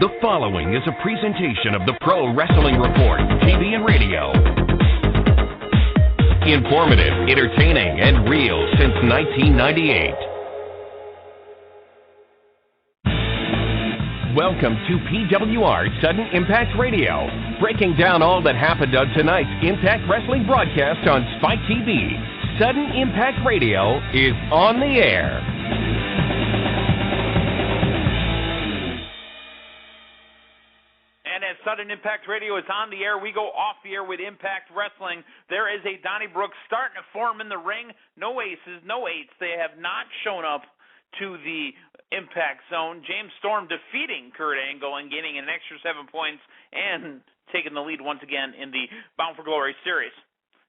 The following is a presentation of the Pro Wrestling Report, TV and radio. Informative, entertaining, and real since 1998. Welcome to PWR Sudden Impact Radio, breaking down all that happened on tonight's Impact Wrestling broadcast on Spike TV. Sudden Impact Radio is on the air. And as Sudden Impact Radio is on the air, we go off the air with Impact Wrestling. There is a Donnybrook starting to form in the ring. No aces, no eights. They have not shown up to the Impact Zone. James Storm defeating Kurt Angle and gaining an extra 7 points and taking the lead once again in the Bound for Glory series.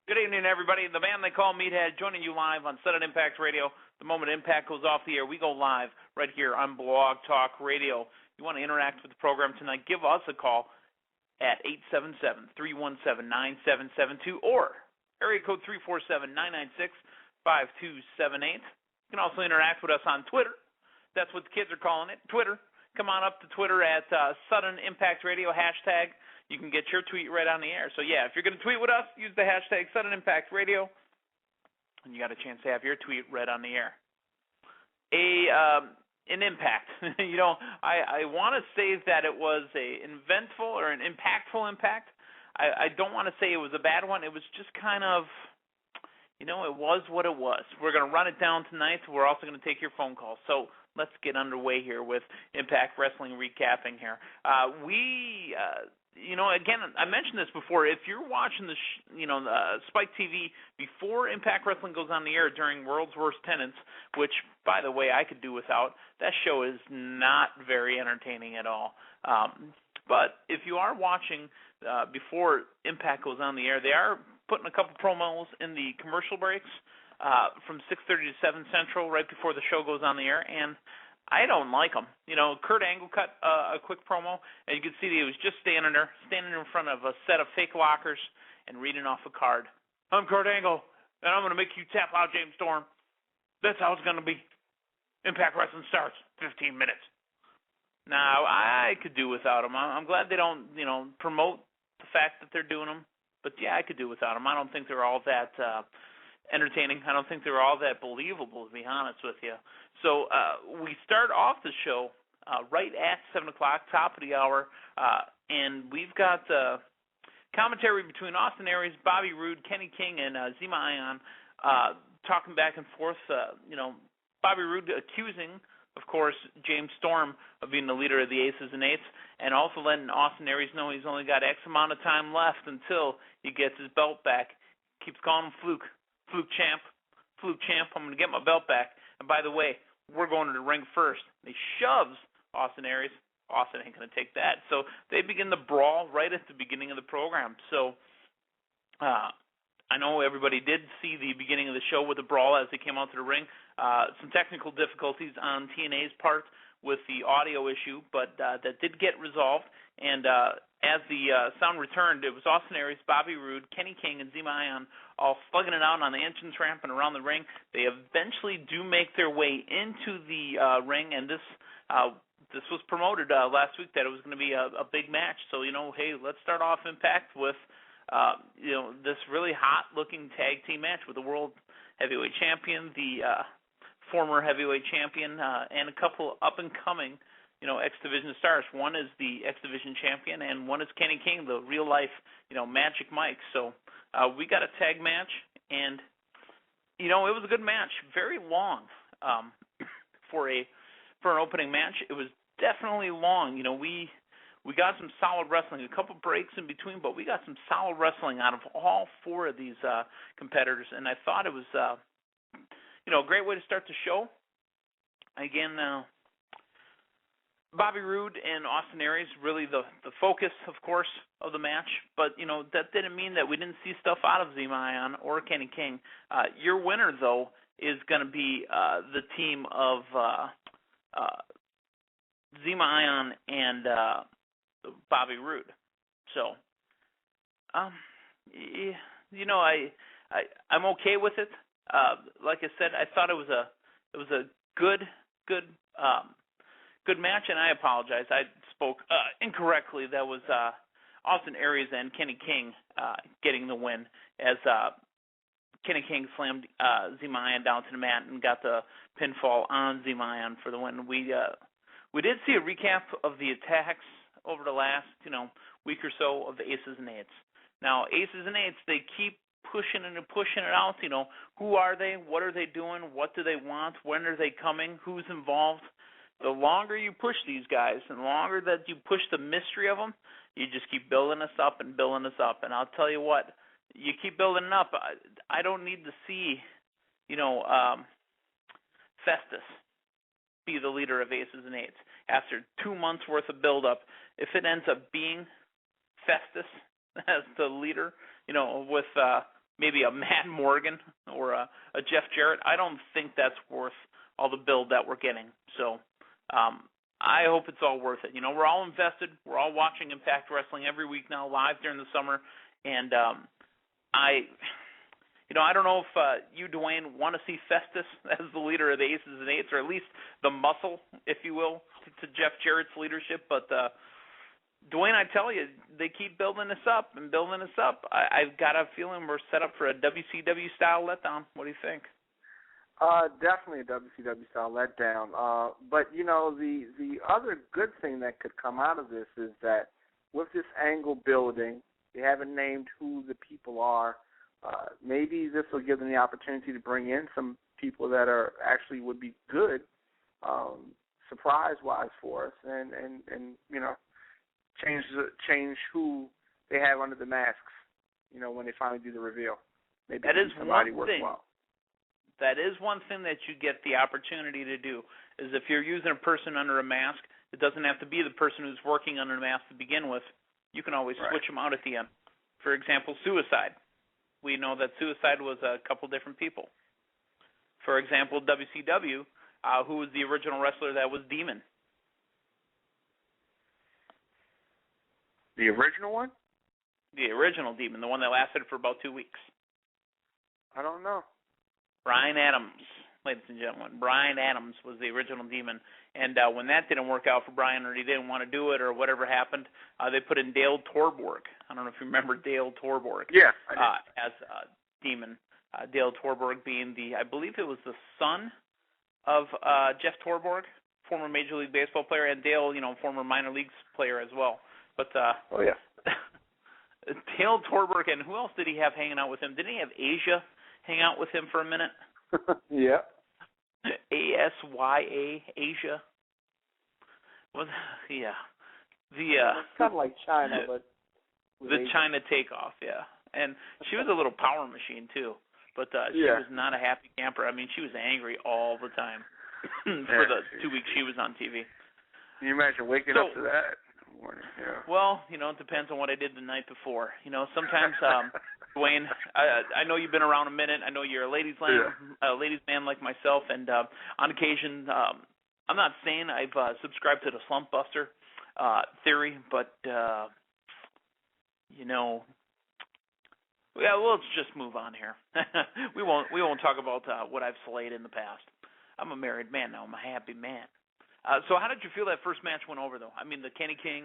Good evening, everybody. The man they call Meathead joining you live on Sudden Impact Radio. The moment Impact goes off the air, we go live right here on Blog Talk Radio. If you want to interact with the program tonight, give us a call at 877-317-9772 or area code 347-996-5278. You can also interact with us on Twitter. That's what the kids are calling it, Twitter. Come on up to Twitter at Sudden Impact Radio hashtag. You can get your tweet right on the air. So, yeah, if you're going to tweet with us, use the hashtag Sudden Impact Radio, and you got a chance to have your tweet read on the air. An impact. I want to say that it was an eventful or an impactful impact. I don't want to say it was a bad one. It was just kind of, it was what it was. We're going to run it down tonight. We're also going to take your phone calls. So let's get underway here with Impact Wrestling recapping here. Again, I mentioned this before. If you're watching the Spike TV before Impact Wrestling goes on the air during World's Worst Tenants, which, by the way, I could do without, that show is not very entertaining at all. But if you are watching before Impact goes on the air, they are putting a couple promos in the commercial breaks from 6:30 to 7 Central right before the show goes on the air, and I don't like them. Kurt Angle cut a quick promo, and you can see that he was just standing in front of a set of fake lockers and reading off a card. I'm Kurt Angle, and I'm going to make you tap out James Storm. That's how it's going to be. Impact Wrestling starts 15 minutes. Now, I could do without them. I'm glad they don't, promote the fact that they're doing them. But, yeah, I could do without them. I don't think they're all that entertaining. I don't think they're all that believable, to be honest with you. So we start off the show right at 7 o'clock, top of the hour, and we've got commentary between Austin Aries, Bobby Roode, Kenny King, and Zema Ion talking back and forth. Bobby Roode accusing, of course, James Storm of being the leader of the Aces and Eights, and also letting Austin Aries know he's only got X amount of time left until he gets his belt back. Keeps calling him Fluke champ, I'm going to get my belt back. And by the way, we're going to the ring first. He shoves Austin Aries. Austin ain't going to take that. So they begin the brawl right at the beginning of the program. So I know everybody did see the beginning of the show with the brawl as they came out to the ring. Some technical difficulties on TNA's part with the audio issue, but that did get resolved. And as the sound returned, it was Austin Aries, Bobby Roode, Kenny King, and Zema Ion all slugging it out on the entrance ramp and around the ring. They eventually do make their way into the ring, and this was promoted last week that it was going to be a big match. So, hey, let's start off Impact with, this really hot-looking tag team match with the World Heavyweight Champion, the former Heavyweight Champion, and a couple up-and-coming X Division stars. One is the X Division champion, and one is Kenny King, the real life, Magic Mike. So we got a tag match, and it was a good match. Very long for an opening match. It was definitely long. We got some solid wrestling, a couple breaks in between, but we got some solid wrestling out of all four of these competitors, and I thought it was a great way to start the show. Again, Bobby Roode and Austin Aries really the focus, of course, of the match. But, that didn't mean that we didn't see stuff out of Zema Ion or Kenny King. Your winner, though, is going to be the team of Zema Ion and Bobby Roode. So, I'm okay with it. Like I said, I thought it was a good good match, and I apologize. I spoke incorrectly. That was Austin Aries and Kenny King getting the win as Kenny King slammed Z-Mayan down to the mat and got the pinfall on Z-Mayan for the win. We did see a recap of the attacks over the last week or so of the Aces and Eights. Now, Aces and Eights, they keep pushing it and pushing it out. Who are they? What are they doing? What do they want? When are they coming? Who's involved? The longer you push these guys and the longer that you push the mystery of them, you just keep building us up and building us up. And I'll tell you what, you keep building it up. I don't need to see, Festus be the leader of Aces and Eights. After 2 months worth of build-up, if it ends up being Festus as the leader, with maybe a Matt Morgan or a Jeff Jarrett, I don't think that's worth all the build that we're getting. So I hope it's all worth it. We're all invested. We're all watching Impact Wrestling every week now, live during the summer, and I don't know if you, Dwayne, want to see Festus as the leader of the Aces and Eights, or at least the muscle, if you will, to Jeff Jarrett's leadership. But, Dwayne, I tell you, they keep building us up and building us up. I've got a feeling we're set up for a WCW-style letdown. What do you think? Definitely a WCW-style letdown. But, the other good thing that could come out of this is that with this angle building, they haven't named who the people are. Maybe this will give them the opportunity to bring in some people that are actually would be good, surprise-wise for us, and change who they have under the masks. When they finally do the reveal, maybe that is somebody one thing. worthwhile. That is one thing that you get the opportunity to do. Is if you're using a person under a mask, it doesn't have to be the person who's working under a mask to begin with. You can always switch them out at the end. For example, Suicide. We know that Suicide was a couple different people. For example, WCW, who was the original wrestler that was Demon? The original one? The original Demon, the one that lasted for about 2 weeks. I don't know. Brian Adams, ladies and gentlemen. Brian Adams was the original Demon. And when that didn't work out for Brian, or he didn't want to do it, or whatever happened, they put in Dale Torborg. I don't know if you remember Dale Torborg. Yeah, I do. As Demon. Dale Torborg being I believe it was the son of Jeff Torborg, former Major League Baseball player, and Dale, former minor leagues player as well. But oh yeah, Dale Torborg, and who else did he have hanging out with him? Didn't he have Asia hang out with him for a minute? Yeah. ASYA, Asia. Yeah. It's kind of like China, but the Asia. China takeoff, yeah. And she was a little power machine too, but she was not a happy camper. I mean, she was angry all the time for the 2 weeks she was on TV. Can you imagine waking up to that in the morning? Yeah. Well, it depends on what I did the night before. Sometimes. Dwayne, I know you've been around a minute. I know you're a ladies' man like myself, and on occasion, I'm not saying I've subscribed to the slump buster theory, but let's just move on here. we won't talk about what I've slayed in the past. I'm a married man now. I'm a happy man. So how did you feel that first match went over, though? I mean, the Kenny King,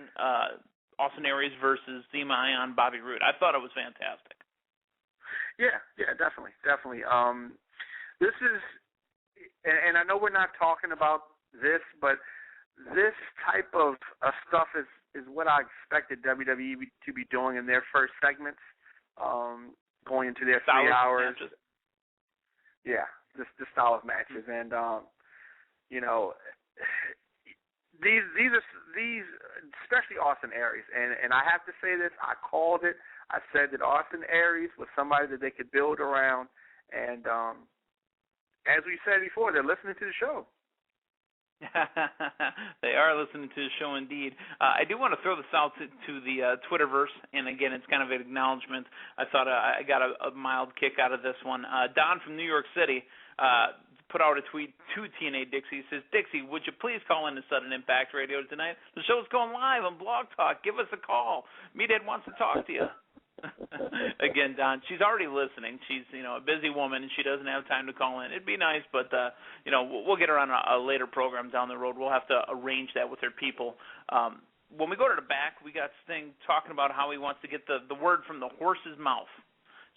Austin Aries versus Z-Mayan, Bobby Roode. I thought it was fantastic. Yeah, definitely. This is, and I know we're not talking about this, but this type of stuff is what I expected WWE to be doing in their first segments, going into their 3 hours. Matches. Yeah, this style of matches, and these especially Austin Aries, and I have to say this, I called it. I said that Austin Aries was somebody that they could build around, and as we said before, they're listening to the show. They are listening to the show indeed. I do want to throw this out to the Twitterverse, and again, it's kind of an acknowledgement. I thought I got a mild kick out of this one. Don from New York City put out a tweet to TNA Dixie. He says, Dixie, would you please call in to Sudden Impact Radio tonight? The show's going live on Blog Talk. Give us a call. Meathead wants to talk to you. Again, Don, she's already listening. She's, a busy woman, and she doesn't have time to call in. It'd be nice, but, we'll get her on a later program down the road. We'll have to arrange that with her people. When we go to the back, we got Sting talking about how he wants to get the word from the horse's mouth.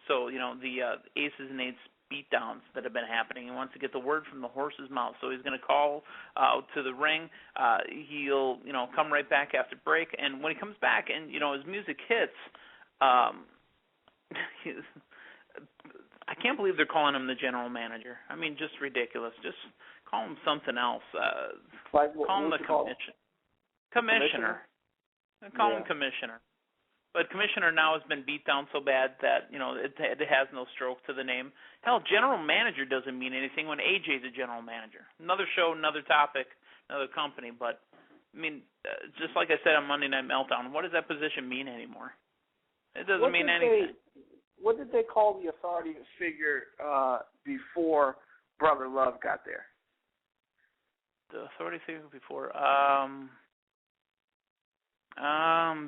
So, the aces and eights beatdowns that have been happening. He wants to get the word from the horse's mouth. So he's going to call out to the ring. He'll, come right back after break. And when he comes back and, his music hits, I can't believe they're calling him the general manager. I mean, just ridiculous. Just call him something else. Call him the commissioner. Call him commissioner. But commissioner now has been beat down so bad that, it has no stroke to the name. Hell, general manager doesn't mean anything when AJ's a general manager. Another show, another topic, another company. But, I mean, just like I said on Monday Night Meltdown, what does that position mean anymore? It doesn't mean anything. What did they call the authority figure before Brother Love got there? The authority figure before?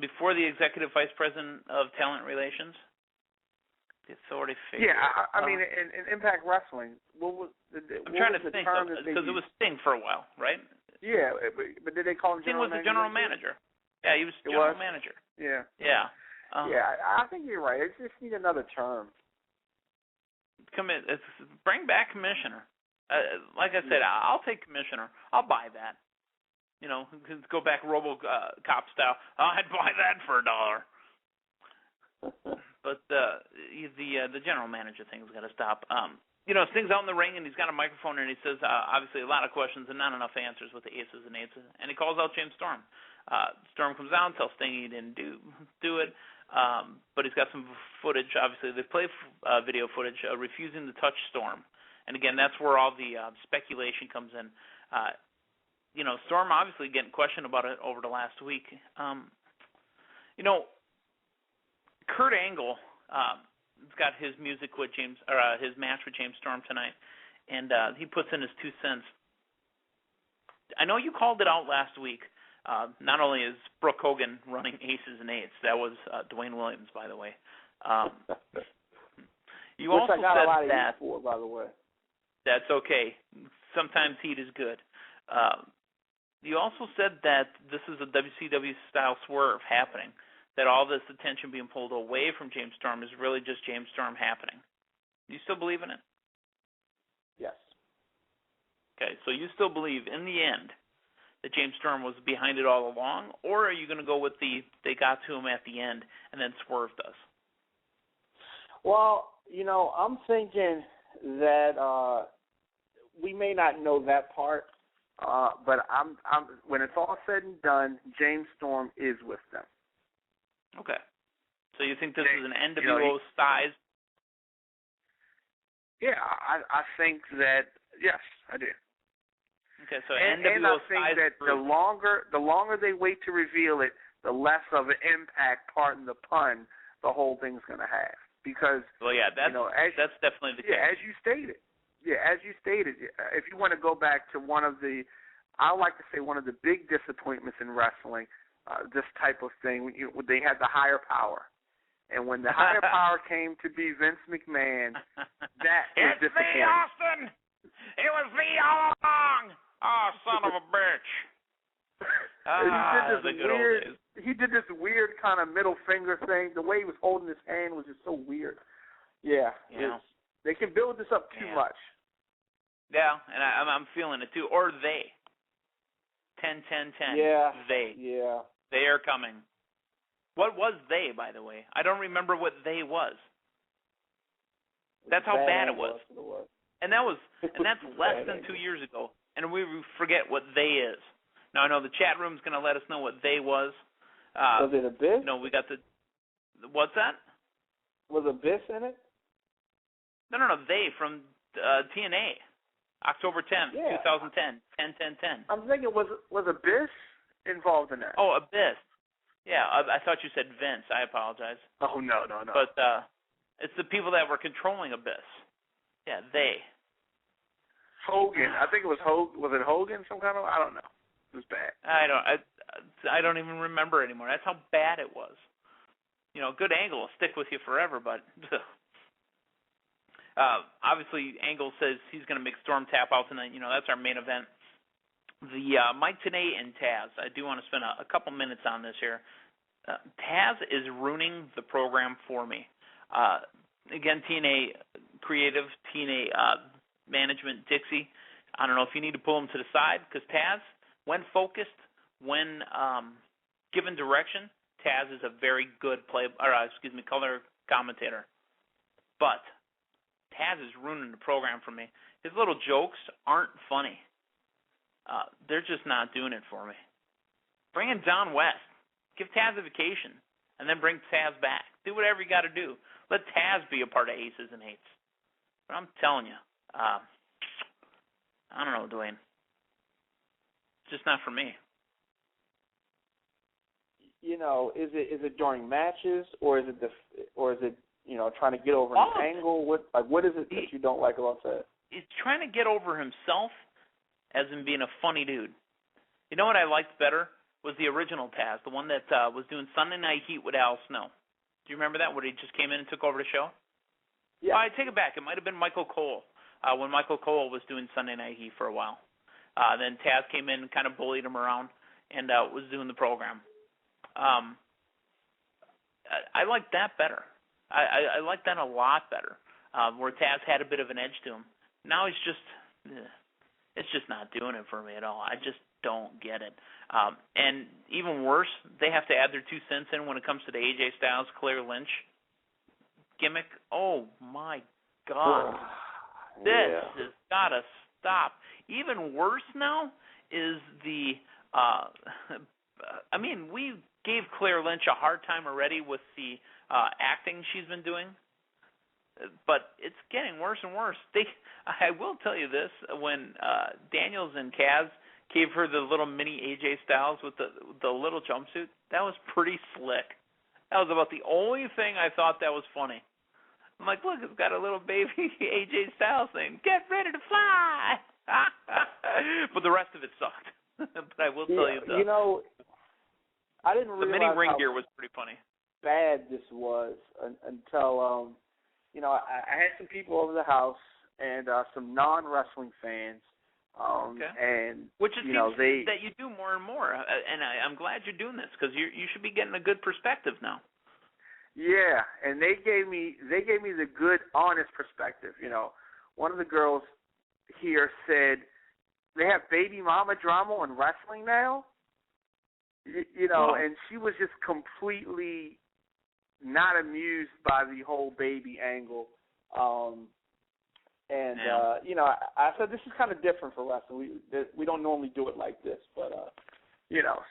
Before the executive vice president of talent relations, the authority figure. Yeah, I mean, in Impact Wrestling, what was I'm trying to think because it was Sting for a while, right? Yeah, but did they call him Sting general manager? Sting was the general manager. Yeah, he was general manager. Yeah. Yeah. I think you're right. It just need another term. Bring back commissioner. Like I said, I'll take commissioner. I'll buy that. Go back RoboCop style. I'd buy that for $1. But the general manager thing's got to stop. Sting's out in the ring and he's got a microphone and he says obviously a lot of questions and not enough answers with the aces and eights, and he calls out James Storm. Storm comes out and tells Sting he didn't do it, but he's got some footage. Obviously, they play video footage refusing to touch Storm, and again, that's where all the speculation comes in. Storm obviously getting questioned about it over the last week. Kurt Angle has got his music with James, or his match with James Storm tonight, and he puts in his 2 cents. I know you called it out last week. Not only is Brooke Hogan running aces and eights, that was Dwayne Williams, by the way. You Which also I got said a lot of that. For, by the way. That's okay. Sometimes heat is good. You also said that this is a WCW-style swerve happening, that all this attention being pulled away from James Storm is really just James Storm happening. Do you still believe in it? Yes. Okay, so you still believe, in the end, that James Storm was behind it all along, or are you going to go with they got to him at the end and then swerved us? Well, I'm thinking that we may not know that part, but I'm when it's all said and done, James Storm is with them. Okay. So you think this is an NWO size? Yeah, I think that, yes, I do. Okay, so and NWO I think size that group. the longer they wait to reveal it, the less of an impact, pardon the pun, the whole thing's going to have. Because, that's definitely the case. Yeah, as you stated. If you want to go back to I like to say one of the big disappointments in wrestling, this type of thing, when they had the higher power. And when the higher power came to be Vince McMahon, that was disappointing. It's me, Austin! It was me all along! Oh, son of a bitch. He did this weird kind of middle finger thing. The way he was holding his hand was just so weird. Yeah. They can build this up too much. Yeah, and I'm feeling it too. Or they. 10-10-10. Yeah. They. Yeah. They are coming. What was they, by the way? I don't remember what they was. That's how bad it was. And that's less than 2 years ago. And we forget what they is. Now I know the chat room's going to let us know what they was. Was it Abyss? We got what's that? Was Abyss in it? No. They from TNA, October 10th, 2010, 10-10-10. I'm thinking was Abyss involved in that? Oh, Abyss. Yeah, I thought you said Vince. I apologize. Oh no. But it's the people that were controlling Abyss. Yeah, they. Hogan. I think it was Hogan. Was it Hogan? Some kind of? I don't know. It was bad. I don't even remember anymore. That's how bad it was. a good angle will stick with you forever, but obviously Angle says he's going to make Storm tap out tonight. That's our main event. The Mike Tenay and Taz. I do want to spend a couple minutes on this here. Taz is ruining the program for me. Again, TNA Creative, TNA Management, Dixie. I don't know if you need to pull him to the side, because Taz, when focused, when given direction, Taz is a very good color commentator. But Taz is ruining the program for me. His little jokes aren't funny. They're just not doing it for me. Bring in Don West. Give Taz a vacation, and then bring Taz back. Do whatever you got to do. Let Taz be a part of Aces and Eights. But I'm telling you, I don't know, Dwayne. It's just not for me. Is it during matches, or is it trying to get over an angle? What is it that you don't like about that? He's trying to get over himself, as in being a funny dude. You know what I liked better was the original Taz, the one that was doing Sunday Night Heat with Al Snow. Do you remember that, where he just came in and took over the show? Yeah. I take it back. It might have been Michael Cole, when Michael Cole was doing Sunday Night Heat for a while. Then Taz came in and kind of bullied him around and was doing the program. I like that better. I like that a lot better, where Taz had a bit of an edge to him. Now it's just not doing it for me at all. I just don't get it. And even worse, they have to add their 2 cents in when it comes to the AJ Styles, Claire Lynch gimmick. Oh, my God. This has got to stop. Even worse now is the we gave Claire Lynch a hard time already with the acting she's been doing, but it's getting worse and worse. I will tell you this, when Daniels and Kaz gave her the little mini AJ Styles with the little jumpsuit, that was pretty slick. That was about the only thing I thought that was funny. I'm like, look, it's got a little baby AJ Styles thing. Get ready to fly. But the rest of it sucked. But I will tell you, I didn't realize the mini ring gear was pretty funny. Bad this was until I had some people over the house and some non-wrestling fans. And which it seems that you do more and more, and I'm glad you're doing this, because you should be getting a good perspective now. Yeah, and they gave me the good, honest perspective. One of the girls here said they have baby mama drama on wrestling now. And she was just completely not amused by the whole baby angle. I said, this is kind of different for wrestling. We don't normally do it like this, but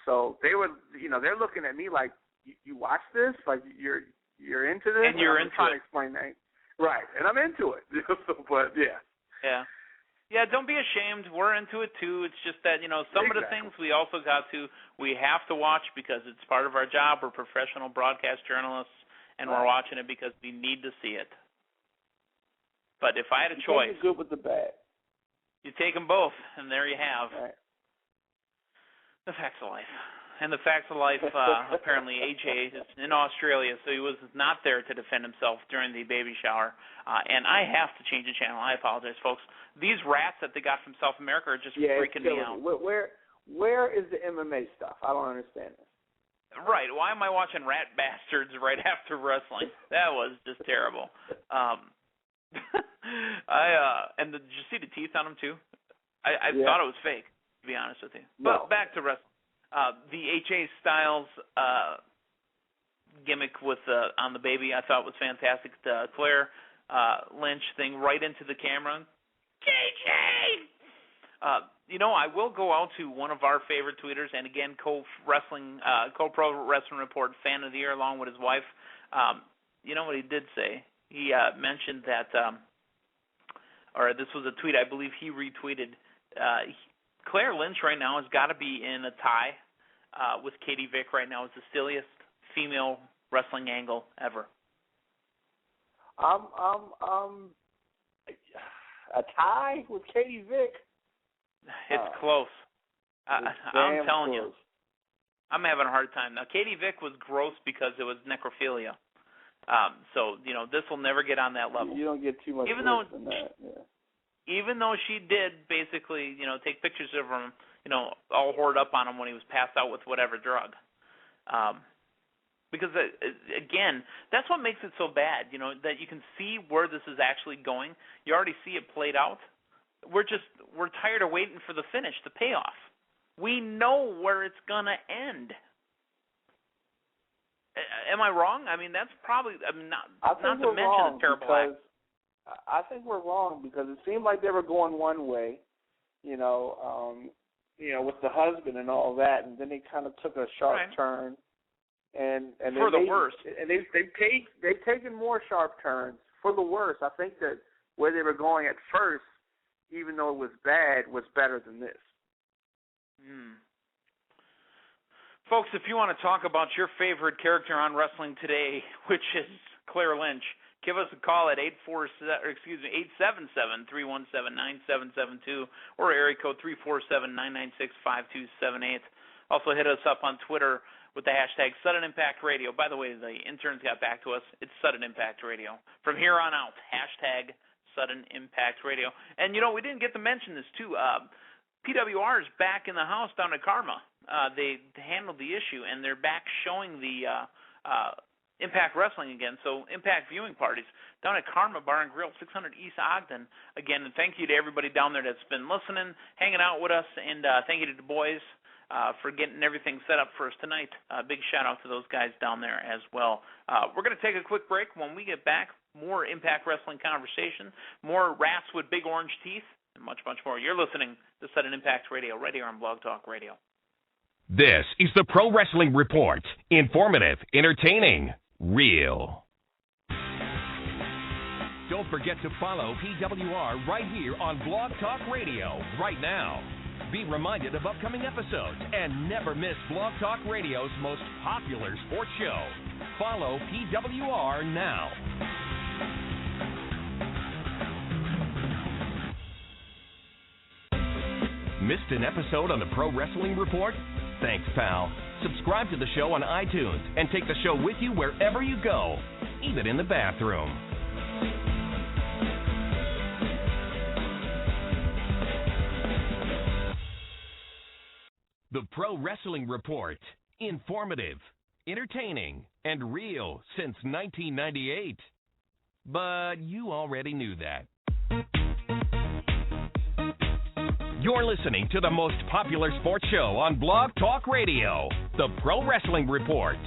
so they were, they're looking at me like, you watch this, like you're into this, and you're into trying to explain that, right? And I'm into it, but yeah. Yeah, don't be ashamed. We're into it too. It's just that some of the things we have to watch because it's part of our job. We're professional broadcast journalists, and we're watching it because we need to see it. But if I had a choice, the good with the bad. You take them both, and there you have the facts of life. And the facts of life, apparently AJ is in Australia, so he was not there to defend himself during the baby shower. And I have to change the channel. I apologize, folks. These rats that they got from South America are just freaking me out. Where is the MMA stuff? I don't understand this. Right. Why am I watching Rat Bastards right after wrestling? That was just terrible. And did you see the teeth on him too? I thought it was fake, to be honest with you. No. But back to wrestling. The AJ Styles gimmick with on the baby, I thought was fantastic. The Claire Lynch thing right into the camera. JJ! I will go out to one of our favorite tweeters, and again, Co-Pro Wrestling Report Fan of the Year, along with his wife. You know what he did say? He mentioned that, or this was a tweet I believe he retweeted. Claire Lynch right now has got to be in a tie with Katie Vick right now. It's the silliest female wrestling angle ever. A tie with Katie Vick? It's close. I'm telling you. I'm having a hard time. Now, Katie Vick was gross because it was necrophilia. So, this will never get on that level. You don't get too much worse than that, yeah. Even though she did basically, take pictures of him, all hoard up on him when he was passed out with whatever drug. Because, again, that's what makes it so bad, that you can see where this is actually going. You already see it played out. We're tired of waiting for the finish, the payoff. We know where it's going to end. Am I wrong? I mean, that's probably not to mention a terrible act. I think we're wrong because it seemed like they were going one way, with the husband and all that, and then they kind of took a sharp turn. And for the worse. And they've taken more sharp turns for the worse. I think that where they were going at first, even though it was bad, was better than this. Folks, if you want to talk about your favorite character on Wrestling Today, which is Claire Lynch, give us a call at 877-317-9772 or area code 347-996-5278. Also hit us up on Twitter with the hashtag Sudden Impact Radio. By the way, the interns got back to us. It's Sudden Impact Radio. From here on out, hashtag Sudden Impact Radio. And, we didn't get to mention this, too. PWR is back in the house down at Karma. They handled the issue, and they're back showing the Impact Wrestling again. So Impact viewing parties down at Karma Bar and Grill, 600 East Ogden. Again, and thank you to everybody down there that's been listening, hanging out with us, and thank you to the boys for getting everything set up for us tonight. Big shout-out to those guys down there as well. We're going to take a quick break. When we get back, more Impact Wrestling conversation, more rats with big orange teeth, and much, much more. You're listening to Sudden Impact Radio right here on Blog Talk Radio. This is the Pro Wrestling Report. Informative, entertaining, real. Don't forget to follow PWR right here on Blog Talk Radio right now. Be reminded of upcoming episodes and never miss Blog Talk Radio's most popular sports show. Follow PWR now. Missed an episode on the Pro Wrestling Report? Thanks, pal. Subscribe to the show on iTunes and take the show with you wherever you go, even in the bathroom. The Pro Wrestling Report. Informative, entertaining, and real since 1998. But you already knew that. You're listening to the most popular sports show on Blog Talk Radio, the Pro Wrestling Report.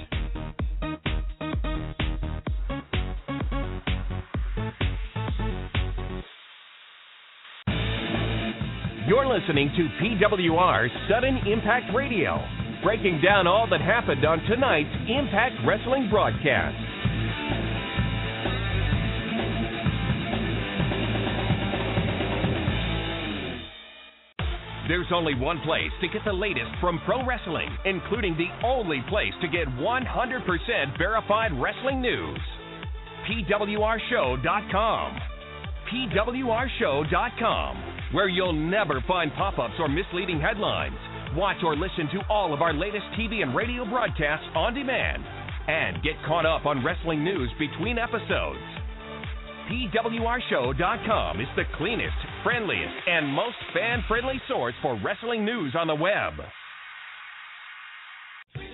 You're listening to PWR's Sudden Impact Radio, breaking down all that happened on tonight's Impact Wrestling broadcast. There's only one place to get the latest from pro wrestling, including the only place to get 100% verified wrestling news. PWRshow.com. PWRshow.com, where you'll never find pop-ups or misleading headlines. Watch or listen to all of our latest TV and radio broadcasts on demand, and get caught up on wrestling news between episodes. PWRshow.com is the cleanest, friendliest, and most fan-friendly source for wrestling news on the web.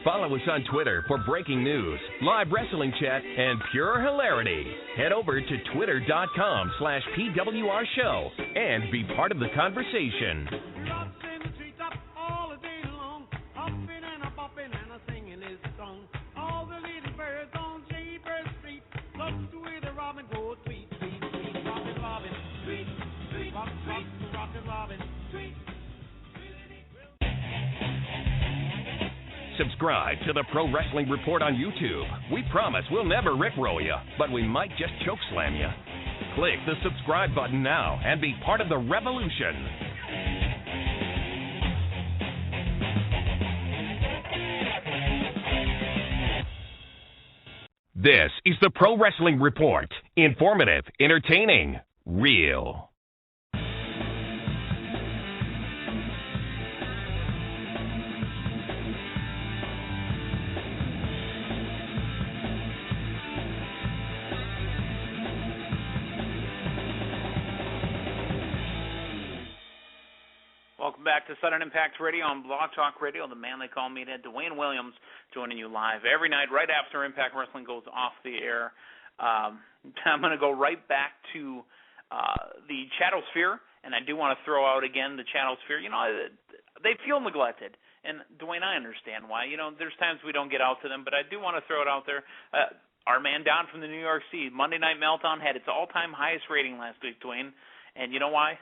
Follow us on Twitter for breaking news, live wrestling chat, and pure hilarity. Head over to twitter.com/PWRshow and be part of the conversation. Subscribe to the Pro Wrestling Report on YouTube. We promise we'll never rickroll you, but we might just chokeslam you. Click the subscribe button now and be part of the revolution. This is the Pro Wrestling Report. Informative, entertaining, real. Welcome back to Southern Impact Radio on Blog Talk Radio. The man they call Meathead, Dwayne Williams, joining you live every night right after Impact Wrestling goes off the air. I'm going to go right back to the Chattosphere, and I do want to throw out again the Chattosphere. You know, they feel neglected, and Dwayne, I understand why. You know, there's times we don't get out to them, but I do want to throw it out there. Our man Don from the New York City, Monday Night Meltdown, had its all-time highest rating last week, Dwayne, and you know why?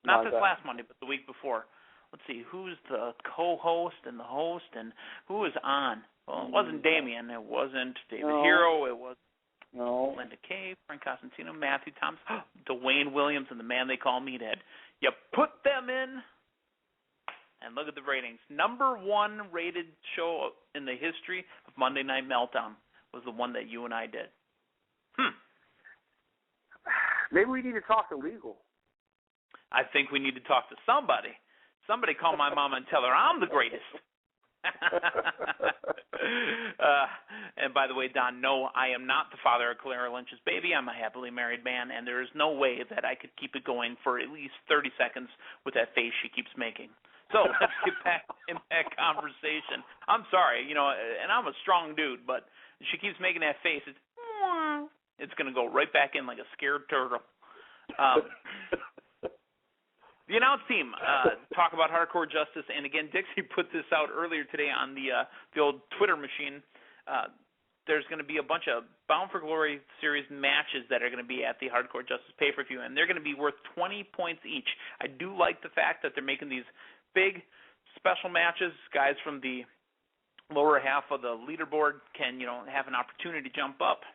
Not this last Monday, but the week before. Let's see, who's the co-host and the host, and who was on? Well, it wasn't Damien. It wasn't David Hero. It was Linda Kay, Frank Costantino, Matthew Thomas, Dwayne Williams, and the man they call Meathead. You put them in, and look at the ratings. Number 1 rated show in the history of Monday Night Meltdown was the one that you and I did. Maybe we need to talk to legal. I think we need to talk to somebody. Somebody call my mama and tell her I'm the greatest. And by the way, Don, no, I am not the father of Clara Lynch's baby. I'm a happily married man, and there is no way that I could keep it going for at least 30 seconds with that face she keeps making. So let's get back in that conversation. I'm sorry, you know, and I'm a strong dude, but she keeps making that face. It's going to go right back in like a scared turtle. The announce team talk about Hardcore Justice, and again, Dixie put this out earlier today on the old Twitter machine. There's going to be a bunch of Bound for Glory series matches that are going to be at the Hardcore Justice pay-per-view, and they're going to be worth 20 points each. I do like the fact that they're making these big special matches. Guys from the lower half of the leaderboard can, you know, have an opportunity to jump up.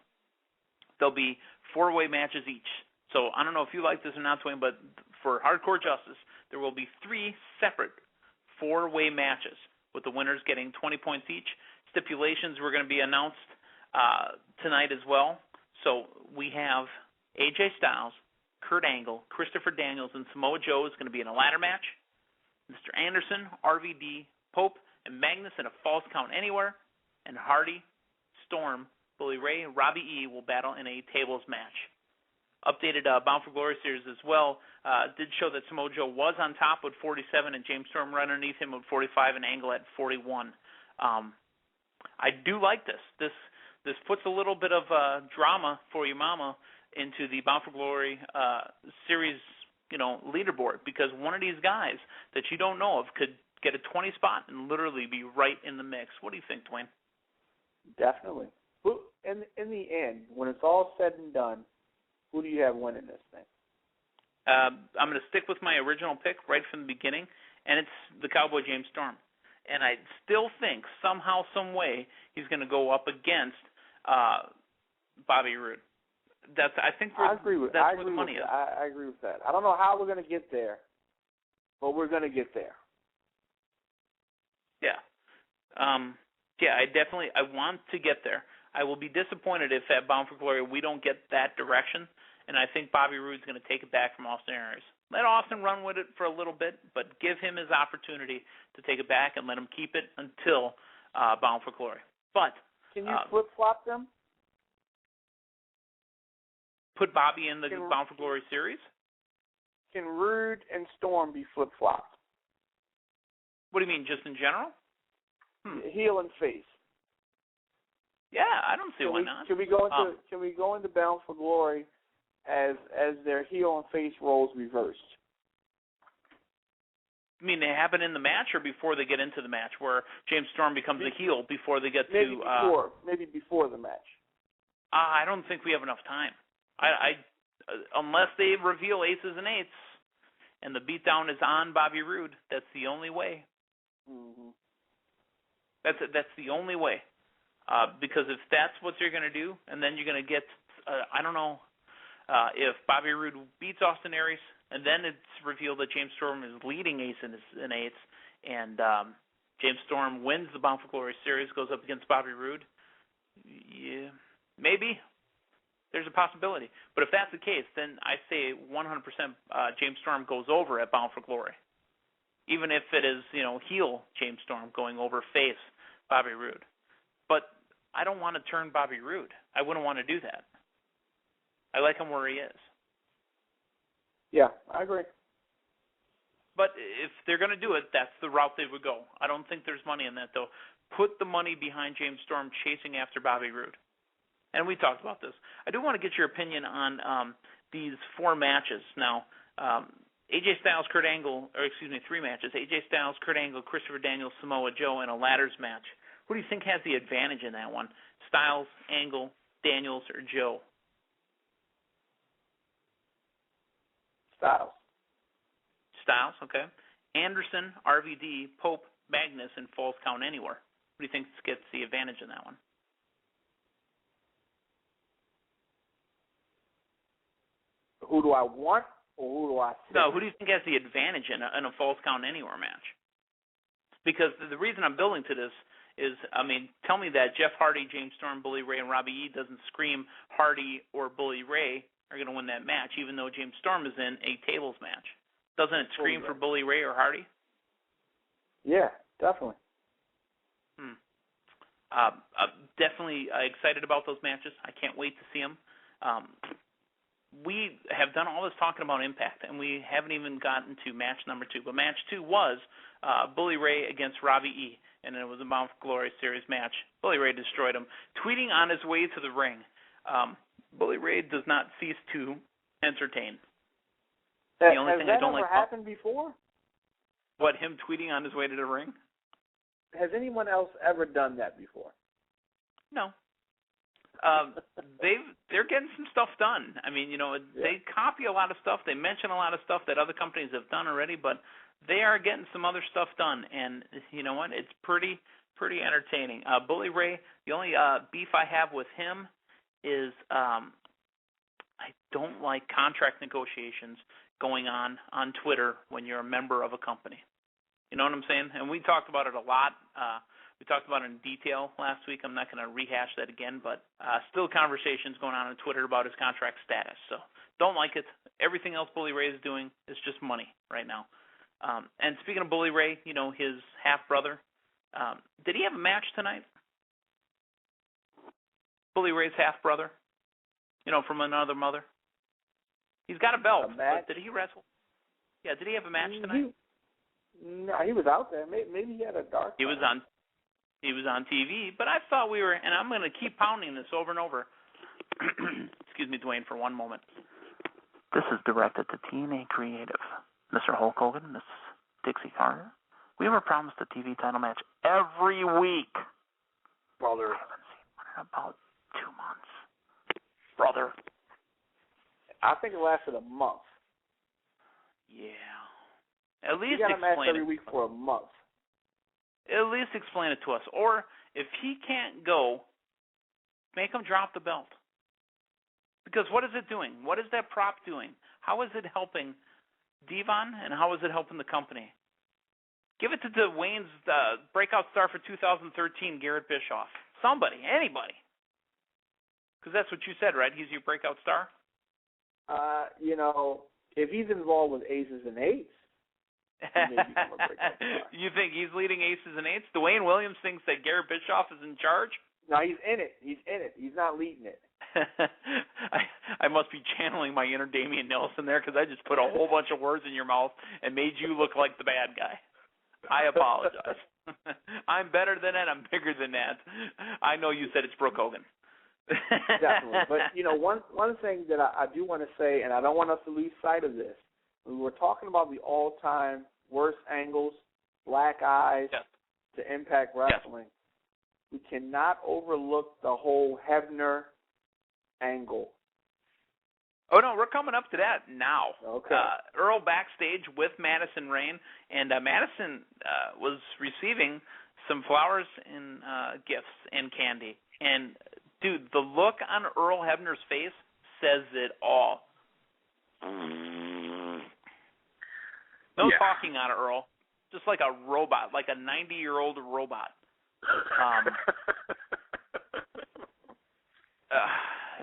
There'll be 4-way matches each. So I don't know if you like this or not, Dwayne, but for Hardcore Justice, there will be 3 separate 4-way matches, with the winners getting 20 points each. Stipulations were going to be announced tonight as well. So we have AJ Styles, Kurt Angle, Christopher Daniels, and Samoa Joe is going to be in a ladder match. Mr. Anderson, RVD, Pope, and Magnus in a false count anywhere. And Hardy, Storm, Bully Ray, and Robbie E. will battle in a tables match. Updated Bound for Glory series as well did show that Samoa Joe was on top with 47 and James Storm right underneath him with 45 and Angle at 41. I do like this. This puts a little bit of drama for your mama into the Bound for Glory series, you know, leaderboard, because one of these guys that you don't know of could get a 20 spot and literally be right in the mix. What do you think, Dwayne? Definitely. In the end, when it's all said and done, who do you have winning this thing? I'm going to stick with my original pick right from the beginning, and it's the Cowboy James Storm. And I still think somehow, some way, he's going to go up against Bobby Roode. I think that's where the money is. I agree with that. I don't know how we're going to get there, but we're going to get there. Yeah. I want to get there. I will be disappointed if at Bound for Glory we don't get that direction, and I think Bobby Roode's going to take it back from Austin Aries. Let Austin run with it for a little bit, but give him his opportunity to take it back and let him keep it until Bound for Glory. But can you flip-flop them? Put Bobby in the Bound for Glory series? Can Roode and Storm be flip-flopped? What do you mean, just in general? Heel and face. Yeah, I don't see why not. Can we go into Bound for Glory as their heel and face roles reversed? You mean they happen in the match or before they get into the match, where James Storm becomes a heel before they get maybe before the match. I don't think we have enough time. I unless they reveal aces and eights, and the beatdown is on Bobby Roode. That's the only way. Mm-hmm. That's the only way. Because if that's what you're going to do, and then you're going to get, I don't know, if Bobby Roode beats Austin Aries, and then it's revealed that James Storm is leading ace and eights, and James Storm wins the Bound for Glory series, goes up against Bobby Roode, yeah, maybe. There's a possibility. But if that's the case, then I say 100% James Storm goes over at Bound for Glory. Even if it is, heel James Storm going over face Bobby Roode. But I don't want to turn Bobby Roode. I wouldn't want to do that. I like him where he is. Yeah, I agree. But if they're going to do it, that's the route they would go. I don't think there's money in that, though. Put the money behind James Storm chasing after Bobby Roode. And we talked about this. I do want to get your opinion on these 4 matches. Now, AJ Styles, Kurt Angle, 3 matches. AJ Styles, Kurt Angle, Christopher Daniels, Samoa Joe, and a ladders match. Who do you think has the advantage in that one? Styles, Angle, Daniels, or Joe? Styles. Styles, okay. Anderson, RVD, Pope, Magnus, and Falls Count Anywhere. Who do you think gets the advantage in that one? Who do I want, or who do I think? No, who do you think has the advantage in a Falls Count Anywhere match? Because the reason I'm building to this is, tell me that Jeff Hardy, James Storm, Bully Ray, and Robbie E doesn't scream Hardy or Bully Ray are going to win that match, even though James Storm is in a tables match. Doesn't it scream for Bully Ray or Hardy? Yeah, definitely. Definitely excited about those matches. I can't wait to see them. We have done all this talking about Impact, and we haven't even gotten to match number 2. But match 2 was Bully Ray against Robbie E., and it was a Mount Glory Series match. Bully Ray destroyed him. Tweeting on his way to the ring, Bully Ray does not cease to entertain. The only thing I don't like. Has that ever happened before? What, him tweeting on his way to the ring? Has anyone else ever done that before? No. They're getting some stuff done. They copy a lot of stuff. They mention a lot of stuff that other companies have done already, but they are getting some other stuff done. And you know what? It's pretty entertaining. Bully Ray, the only beef I have with him is I don't like contract negotiations going on Twitter when you're a member of a company. You know what I'm saying? And we talked about it a lot. We talked about it in detail last week. I'm not going to rehash that again, but still conversations going on Twitter about his contract status. So don't like it. Everything else Bully Ray is doing is just money right now. And speaking of Bully Ray, his half-brother, did he have a match tonight? Bully Ray's half-brother, from another mother. He's got a belt, but did he wrestle? Yeah, did he have a match tonight? No, he was out there. Maybe he had a dark. He was on TV, but I thought we were, and I'm going to keep pounding this over and over. Excuse me, Dwayne, for one moment. This is directed to TNA Creative. Mr. Hulk Hogan, Miss Dixie Carter. We were promised a TV title match every week. Brother. I haven't seen one in about 2 months. Brother. I think it lasted a month. Yeah. At least you got a match explain every it. week for a month. At least explain it to us. Or if he can't go, make him drop the belt. Because what is it doing? What is that prop doing? How is it helping Devon, and how is it helping the company? Give it to Dwayne's breakout star for 2013, Garrett Bischoff. Somebody, anybody. Because that's what you said, right? He's your breakout star? If he's involved with aces and eights, he may become a breakout star. You think he's leading aces and eights? Dwayne Williams thinks that Garrett Bischoff is in charge? No, he's in it. He's not leading it. I must be channeling my inner Damian Nelson there, because I just put a whole bunch of words in your mouth and made you look like the bad guy. I apologize. I'm better than that. I'm bigger than that. I know you said it's Brooke Hogan. Definitely. But, one thing that I do want to say, and I don't want us to lose sight of this, we were talking about the all-time worst angles, black eyes to Impact Wrestling. Yes. We cannot overlook the whole Hebner angle. Oh, no, we're coming up to that now. Okay. Earl backstage with Madison Rayne, and Madison was receiving some flowers and gifts and candy. And, dude, the look on Earl Hebner's face says it all. No talking on it, Earl. Just like a robot, like a 90-year-old robot.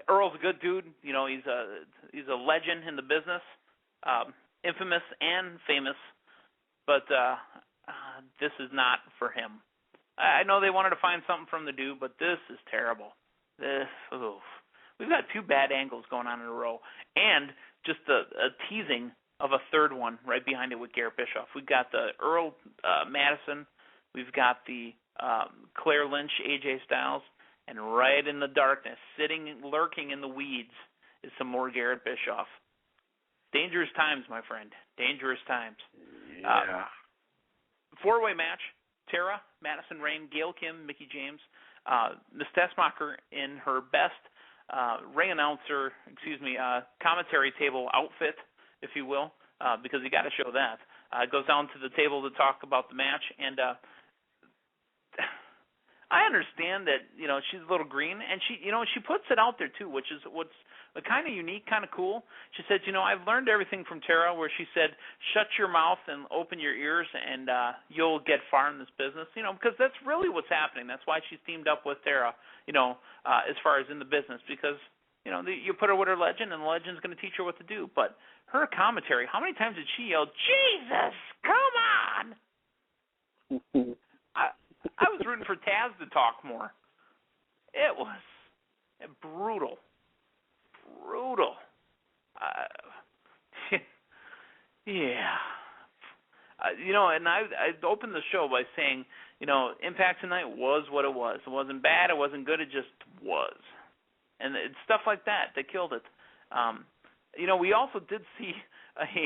Earl's a good dude. He's a legend in the business, infamous and famous. But this is not for him. I know they wanted to find something from the dude, but this is terrible. We've got 2 bad angles going on in a row, and just a teasing of a third one right behind it with Garrett Bischoff. We've got the Earl Madison, we've got the Claire Lynch, AJ Styles, and right in the darkness, lurking in the weeds, is some more Garrett Bischoff. Dangerous times, my friend. Dangerous times. Yeah. Four-way match: Tara, Madison Rayne, Gail Kim, Mickie James. Miss Tessmacher in her best commentary table outfit, if you will, because you got to show that. Goes down to the table to talk about the match, and I understand that she's a little green, and she puts it out there too, which is what's kind of unique, kind of cool. She said, I've learned everything from Tara, where she said, shut your mouth and open your ears, and you'll get far in this business. Because that's really what's happening. That's why she's teamed up with Tara. As far as in the business, because you put her with her legend, and the legend's going to teach her what to do. But her commentary, how many times did she yell, Jesus, come on? I was rooting for Taz to talk more. It was brutal. Yeah. And I opened the show by saying, Impact tonight was what it was. It wasn't bad. It wasn't good. It just was. And it's stuff like that killed it. We also did see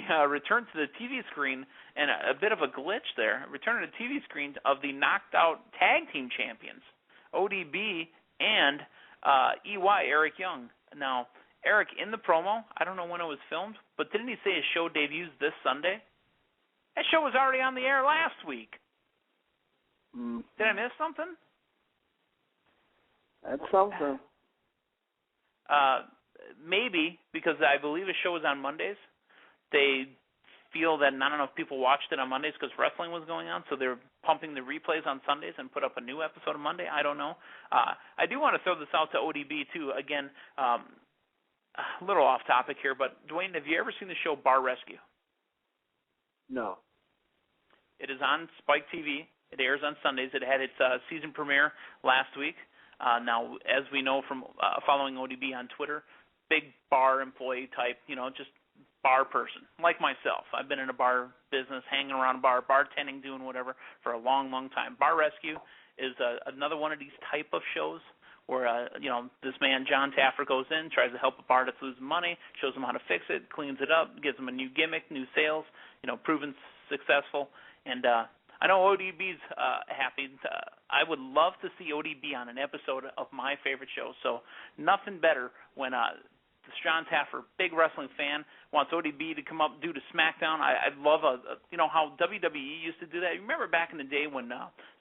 a return to the TV screen and a bit of a glitch there. Return to the TV screen of the knocked out tag team champions, ODB and EY, Eric Young. Now, Eric, in the promo, I don't know when it was filmed, but didn't he say his show debuts this Sunday? That show was already on the air last week. Did I miss something? That's something. Maybe, because I believe his show was on Mondays. They feel that not enough people watched it on Mondays because wrestling was going on, so they're pumping the replays on Sundays and put up a new episode on Monday. I don't know. I do want to throw this out to ODB, too. Again, a little off topic here, but Dwayne, have you ever seen the show Bar Rescue? No. It is on Spike TV. It airs on Sundays. It had its season premiere last week. Now, as we know from following ODB on Twitter, big bar employee type, just bar person, like myself. I've been in a bar business, hanging around a bar, bartending, doing whatever for a long, long time. Bar Rescue is another one of these type of shows where, this man, John Taffer, goes in, tries to help a bar that's losing money, shows them how to fix it, cleans it up, gives them a new gimmick, new sales, proven successful. And I know ODB's happy. I would love to see ODB on an episode of my favorite show. So nothing better when John Taffer, big wrestling fan, wants ODB to come up due to SmackDown. I love how WWE used to do that. You remember back in the day when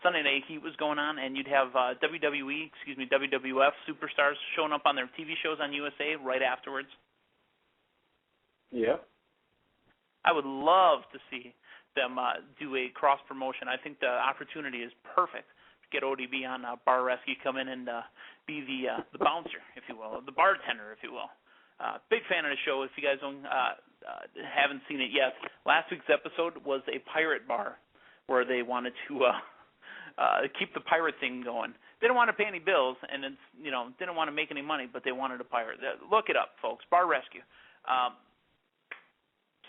Sunday Night Heat was going on, and you'd have WWF superstars showing up on their TV shows on USA right afterwards? Yeah. I would love to see them do a cross promotion. I think the opportunity is perfect to get ODB on Bar Rescue, come in and be the bouncer, if you will, the bartender, if you will. Big fan of the show. If you guys haven't seen it yet, last week's episode was a pirate bar where they wanted to keep the pirate thing going. They didn't want to pay any bills, and didn't want to make any money, but they wanted a pirate. Look it up, folks. Bar Rescue.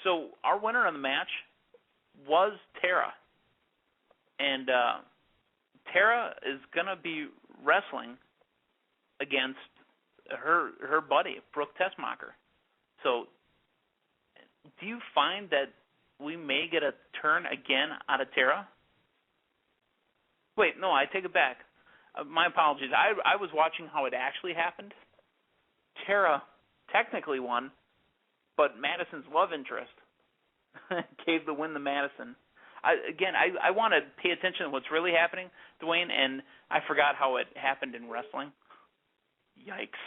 So our winner of the match was Tara, and Tara is gonna be wrestling against her buddy Brooke Tessmacher. So, do you find that we may get a turn again out of Tara? Wait, no, I take it back. My apologies. I was watching how it actually happened. Tara technically won, but Madison's love interest gave the win to Madison. I want to pay attention to what's really happening, Dwayne, and I forgot how it happened in wrestling. Yikes.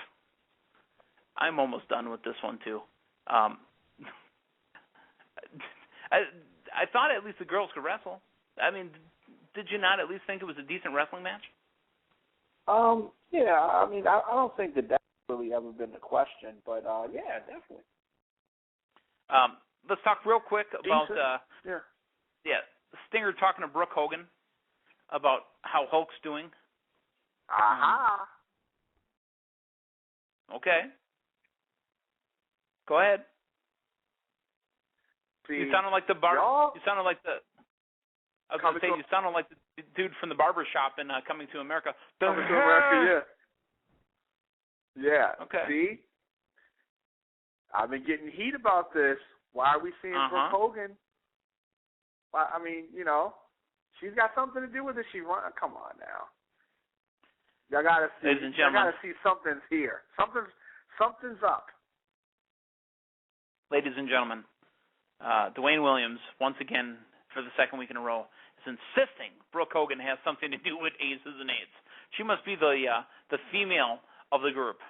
I'm almost done with this one, too. I thought at least the girls could wrestle. I mean, did you not at least think it was a decent wrestling match? Yeah, I mean, I don't think that that's really ever been the question, but yeah, definitely. Let's talk real quick about Stinger talking to Brooke Hogan about how Hulk's doing. Okay. Go ahead. See, you sounded like the You sounded like the. I was going to say you sounded like the dude from the barber shop in Coming to America. Coming to America, yeah. Yeah. Okay. See, I've been getting heat about this. Why are we seeing Brooke Hogan? Well, I mean, you know, she's got something to do with it. She run. Come on now. Y'all gotta see. Ladies and gentlemen, y'all gotta see something's here. Something's up. Ladies and gentlemen, Dwayne Williams once again for the second week in a row is insisting Brooke Hogan has something to do with aces and eights. She must be the female of the group.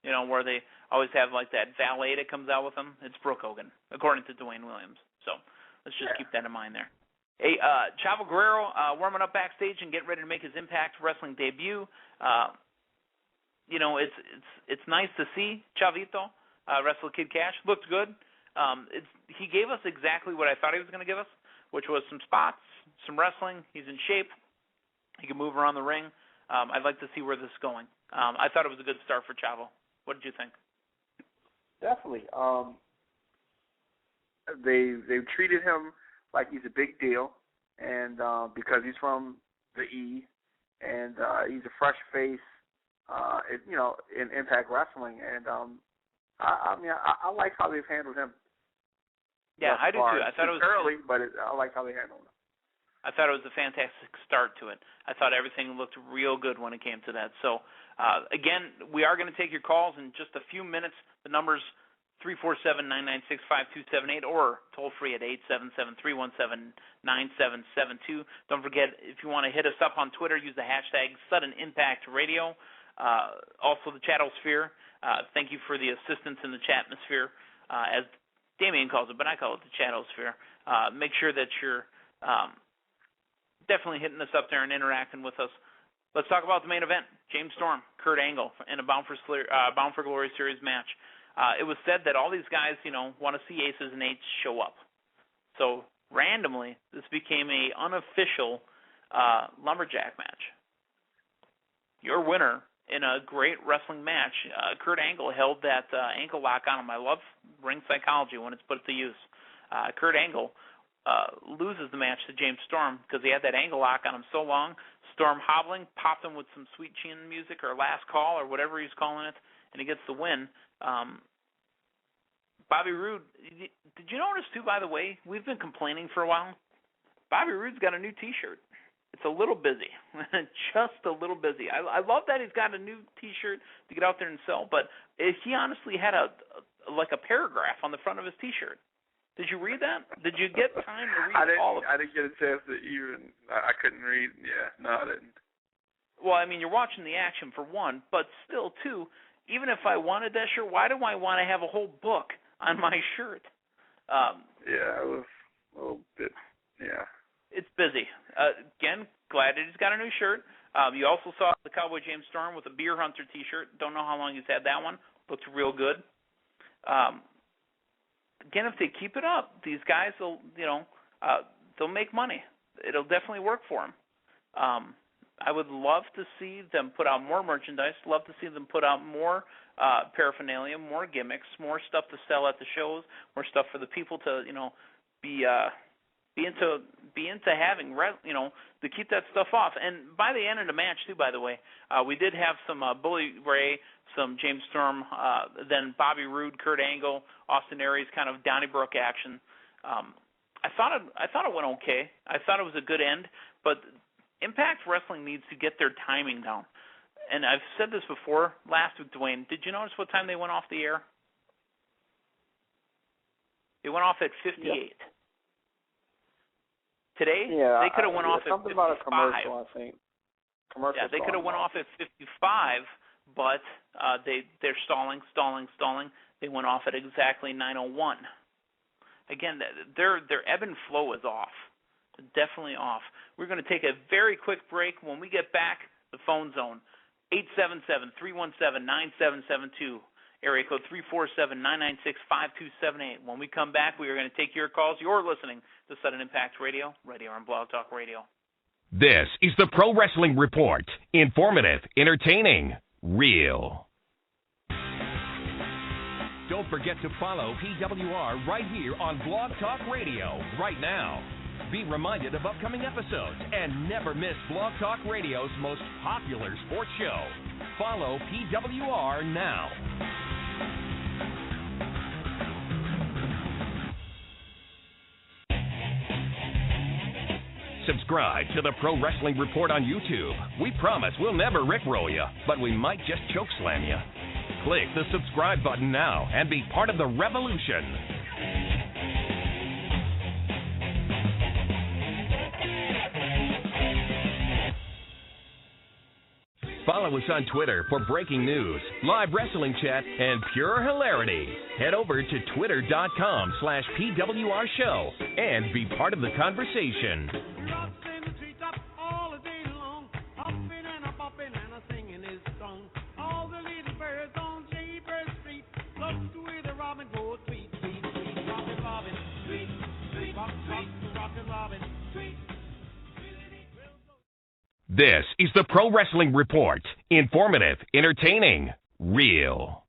You know, where they always have like that valet that comes out with them. It's Brooke Hogan, according to Dwayne Williams. So let's just keep that in mind there. Hey, Chavo Guerrero warming up backstage and getting ready to make his Impact Wrestling debut. You know, it's nice to see Chavito wrestle Kid Cash. Looked good. He gave us exactly what I thought he was going to give us, which was some spots, some wrestling. He's in shape. He can move around the ring. I'd like to see where this is going. I thought it was a good start for Chavo. What did you think? Definitely. They've treated him like he's a big deal, and because he's from the E, and he's a fresh face, you know, in Impact Wrestling, and I mean, I like how they've handled him. Yeah, I do too. I thought it was early, but I like how they handled him. I thought it was a fantastic start to it. I thought everything looked real good when it came to that. So, again, we are going to take your calls in just a few minutes. The number's 347-996-5278 or toll-free at 877-317-9772. Don't forget, if you want to hit us up on Twitter, use the hashtag SuddenImpactRadio. Also, the Chatosphere. Thank you for the assistance in the chatmosphere, as Damien calls it, but I call it the Chatosphere. Make sure that you're definitely hitting us up there and interacting with us. Let's talk about the main event. James Storm, Kurt Angle in a Bound for Glory Series match. It was said that all these guys, you know, want to see aces and eights show up. So randomly, this became a unofficial lumberjack match. Your winner in a great wrestling match, Kurt Angle held that ankle lock on him. I love ring psychology when it's put to use. Kurt Angle loses the match to James Storm because he had that ankle lock on him so long. Storm hobbling, popped him with some sweet chin music or last call or whatever he's calling it, and he gets the win. Bobby Roode, did you notice too, by the way, we've been complaining for a while. Bobby Roode's got a new T-shirt. It's a little busy, just a little busy. I love that he's got a new T-shirt to get out there and sell, but he honestly had a paragraph on the front of his T-shirt. Did you read that? Did you get time to read all of it? I didn't get a chance to even. I couldn't read. Yeah, no, I didn't. Well, I mean, you're watching the action for one, but still, two, even if I wanted that shirt, why do I want to have a whole book on my shirt? Yeah, it was a little bit, yeah. It's busy. Again, glad that he's got a new shirt. You also saw the Cowboy James Storm with a Beer Hunter T-shirt. Don't know how long he's had that one. Looks real good. Again, if they keep it up, these guys will, you know, they'll make money. It'll definitely work for them. I would love to see them put out more merchandise. Love to see them put out more paraphernalia, more gimmicks, more stuff to sell at the shows, more stuff for the people to, you know, be into having, you know, to keep that stuff off. And by the end of the match, too, by the way, we did have some Bully Ray, some James Storm, then Bobby Roode, Kurt Angle, Austin Aries, kind of Donnybrook action. I thought it went okay. I thought it was a good end, but Impact Wrestling needs to get their timing down. And I've said this before last week, Dwayne. Did you notice what time they went off the air? They went off at 58. Yep. Today, they could have went off at 55. Something about a commercial, I think. Yeah, they could have went off at 55, but they're stalling. They went off at exactly 9:01. Again, their ebb and flow is off. Definitely off. We're going to take a very quick break. When we get back, the phone zone, 877-317-9772, area code 347-996-5278. When we come back, we are going to take your calls. You're listening to Sudden Impact Radio, radio on Blog Talk Radio. This is the Pro Wrestling Report. Informative, entertaining, real. Don't forget to follow PWR right here on Blog Talk Radio right now. Be reminded of upcoming episodes and never miss Blog Talk Radio's most popular sports show. Follow PWR now. Subscribe to the Pro Wrestling Report on YouTube. We promise we'll never rickroll you, but we might just chokeslam you. Click the subscribe button now and be part of the revolution. Follow us on Twitter for breaking news, live wrestling chat, and pure hilarity. Head over to twitter.com/PWR Show and be part of the conversation. This is the Pro Wrestling Report. Informative, entertaining, real.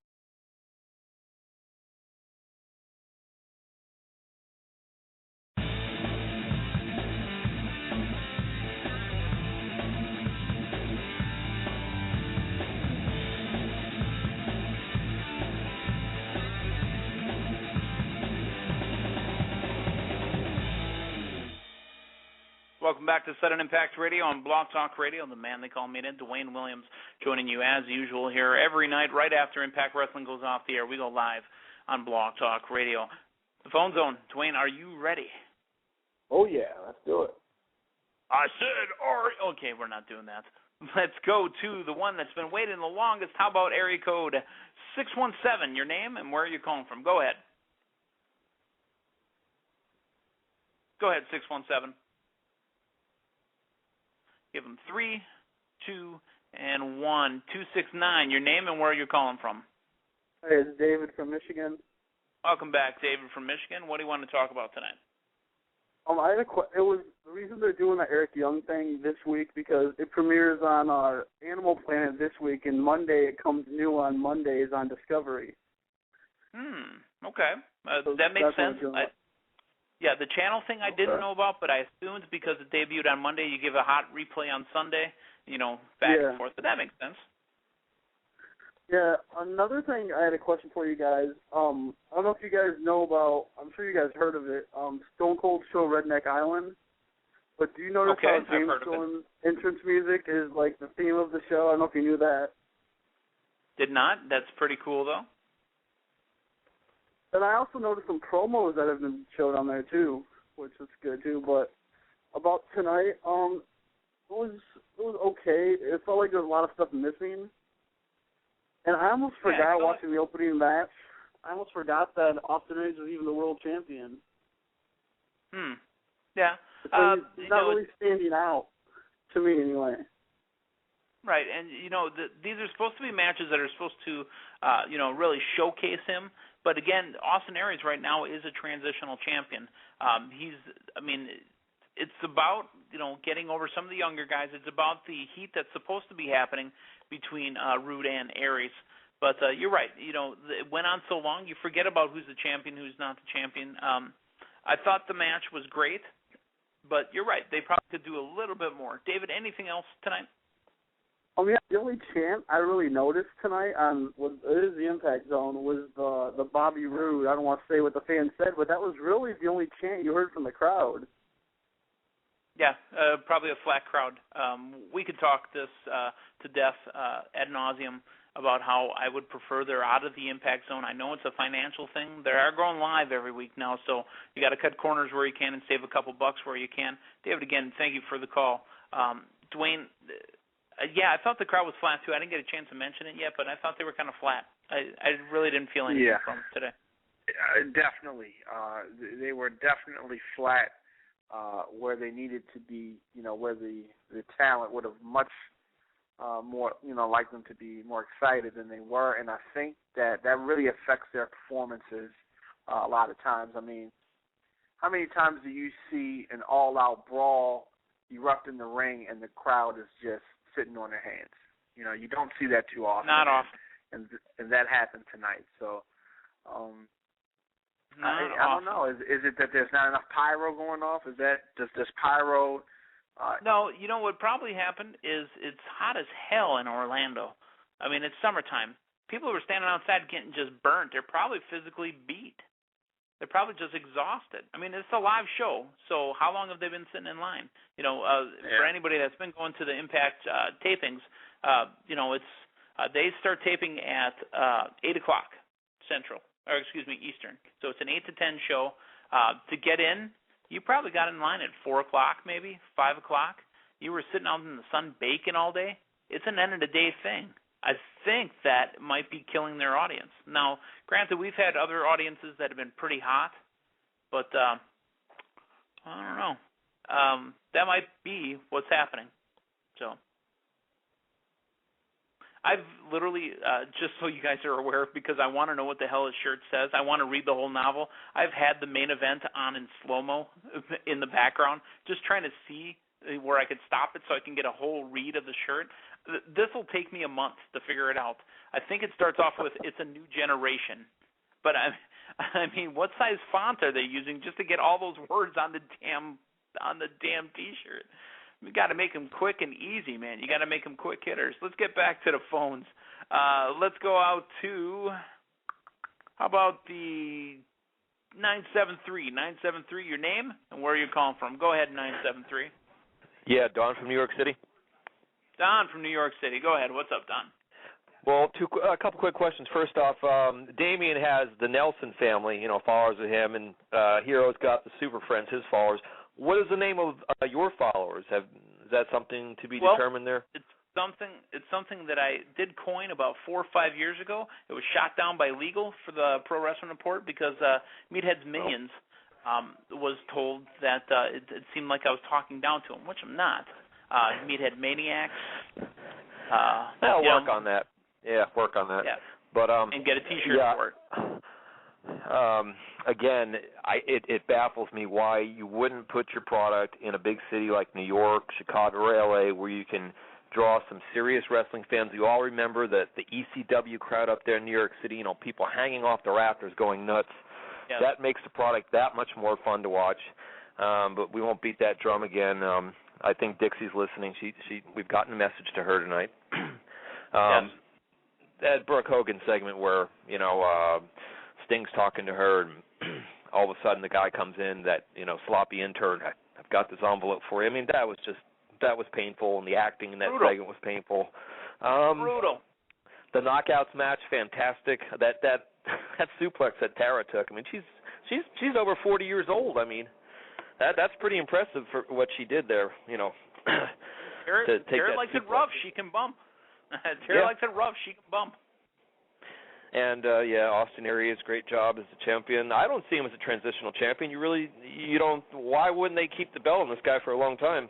Welcome back to Sudden Impact Radio on Blog Talk Radio. The man they call me in, Dwayne Williams, joining you as usual here every night right after Impact Wrestling goes off the air. We go live on Blog Talk Radio. The phone zone. Dwayne, are you ready? Oh, yeah. Let's do it. I said, okay, we're not doing that. Let's go to the one that's been waiting the longest. How about area code 617? Your name and where are you calling from? Go ahead. Go ahead, 617. Give them 3, 2, and 1. 269. Your name and where you're calling from. Hey, it's David from Michigan. Welcome back, David from Michigan. What do you want to talk about tonight? I had it was the reason they're doing the Eric Young thing this week because it premieres on Animal Planet this week, and Monday it comes new on Mondays on Discovery. Okay. So that makes sense. Yeah, the channel thing I didn't know about, but I assumed because it debuted on Monday, you give a hot replay on Sunday, back and forth. But that makes sense. Yeah, another thing I had a question for you guys. I don't know if you guys know about, I'm sure you guys heard of it, Stone Cold Show Redneck Island. But do you notice how James Stone's entrance music is like the theme of the show? I don't know if you knew that. Did not. That's pretty cool, though. And I also noticed some promos that have been showed on there too, which is good too. But about tonight, it was okay. It felt like there was a lot of stuff missing, and I almost forgot watching the opening match. I almost forgot that Austin Aries was even the world champion. Yeah. He's not really standing out to me anyway. Right, and these are supposed to be matches that are supposed to, really showcase him. But again, Austin Aries right now is a transitional champion. It's about getting over some of the younger guys. It's about the heat that's supposed to be happening between Rude and Aries. But you're right. It went on so long, you forget about who's the champion, who's not the champion. I thought the match was great, but you're right. They probably could do a little bit more. David, anything else tonight? The only chant I really noticed tonight it is the Impact Zone was the Bobby Roode. I don't want to say what the fans said, but that was really the only chant you heard from the crowd. Yeah, probably a flat crowd. We could talk this to death ad nauseum about how I would prefer they're out of the Impact Zone. I know it's a financial thing. They are going live every week now, so you got to cut corners where you can and save a couple bucks where you can. David, again, thank you for the call. Dwayne. I thought the crowd was flat, too. I didn't get a chance to mention it yet, but I thought they were kind of flat. I really didn't feel anything from today. Definitely. They were definitely flat where they needed to be, where the talent would have much more, liked them to be more excited than they were. And I think that really affects their performances a lot of times. I mean, how many times do you see an all-out brawl erupt in the ring and the crowd is just sitting on their hands? You don't see that too often. Not often. And that happened tonight. So I don't know. Is it that there's not enough pyro going off? Is that does pyro? No, you know what probably happened is it's hot as hell in Orlando. I mean, it's summertime. People who are standing outside getting just burnt, they're probably physically beat. They're probably just exhausted. I mean, it's a live show, so how long have they been sitting in line? You know, for anybody that's been going to the Impact tapings, you know, it's they start taping at 8 o'clock Central, or excuse me, Eastern. So it's an 8 to 10 show. To get in, you probably got in line at 4 o'clock, maybe 5 o'clock. You were sitting out in the sun baking all day. It's an end of the day thing. I think that might be killing their audience. Now, granted, we've had other audiences that have been pretty hot, but I don't know. That might be what's happening. So I've literally, just so you guys are aware, because I want to know what the hell his shirt says, I want to read the whole novel, I've had the main event on in slow-mo in the background, just trying to see where I could stop it so I can get a whole read of the shirt. This will take me a month to figure it out. I think it starts off with, it's a new generation. But, I mean, what size font are they using just to get all those words on the damn T-shirt? We got to make them quick and easy, man. You got to make them quick hitters. Let's get back to the phones. Let's go out to, how about the 973? 973, your name and where are you calling from? Go ahead, 973. Yeah, Don from New York City. Don from New York City. Go ahead. What's up, Don? Well, a couple quick questions. First off, Damien has the Nelson family, you know, followers of him, and Hero's got the Super Friends, his followers. What is the name of your followers? Is that something to be determined there? It's something that I did coin about 4 or 5 years ago. It was shot down by legal for the Pro Wrestling Report because Meathead's Minions was told that it seemed like I was talking down to him, which I'm not. Meathead Maniacs. I'll work on that. Yeah, work on that. Yeah. But and get a T-shirt for it. Again, it baffles me why you wouldn't put your product in a big city like New York, Chicago, or LA, where you can draw some serious wrestling fans. You all remember that the ECW crowd up there in New York City, you know, people hanging off the rafters going nuts. Yes. That makes the product that much more fun to watch. But we won't beat that drum again. I think Dixie's listening. We've gotten a message to her tonight. Yes. That Brooke Hogan segment where, you know, Sting's talking to her, and all of a sudden the guy comes in, that, you know, sloppy intern, I've got this envelope for you. I mean, that was painful, and the acting in that segment was painful. Brutal. The Knockouts match, fantastic. That suplex that Tara took. I mean, she's over 40 years old. I mean, that's pretty impressive for what she did there. You know, Tara likes it rough. She can bump. Tara likes it rough. She can bump. And Austin Aries, great job as the champion. I don't see him as a transitional champion. You don't. Why wouldn't they keep the belt on this guy for a long time?